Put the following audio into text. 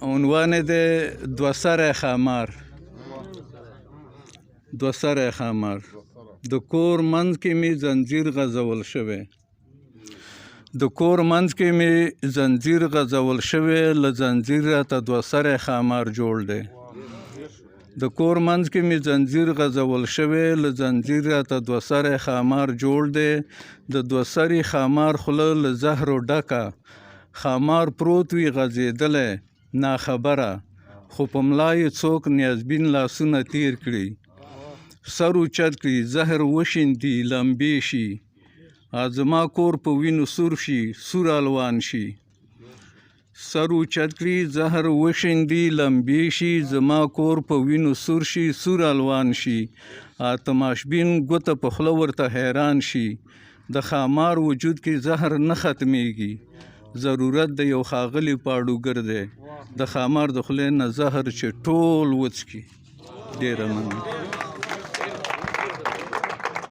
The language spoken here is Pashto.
عنوان یې دی دوه سری ښامار. دوه سری ښامار. د کور منځ کې مې زنځیر غځول شوی. د کور منځ کې مې زنځیر غځول شوی، له زنځیر راته دوه سری ښامار جوړ دی. د کور منځ کې مې زنځیر غځول شوی، له زنځیر راته دوه سری ښامار جوړ دی. د دوه سری ښامار خوله له زهرو ډکه، ښامار پروت وي غځېدلی ناخبره، خو په ملا یې څوک نیازبین لاسونه تیر کړي. سر اوچت کړي زهر وشیندي لمبې شي، زما کور په وینو سور شي سور الوان شي. سر اوچت کړي زهر وشیندي لمبې شي، زما کور په وینو سور شي سور الوان شي. تماشبین ګوته په خوله ورته حیران شي، د ښامار وجود کې زهر نه ختمیږي، ضرورت د یو ښاغلي پاړوګر دی، د ښامار د خولې نه زهر چې ټول وڅکي. ډېره مننه.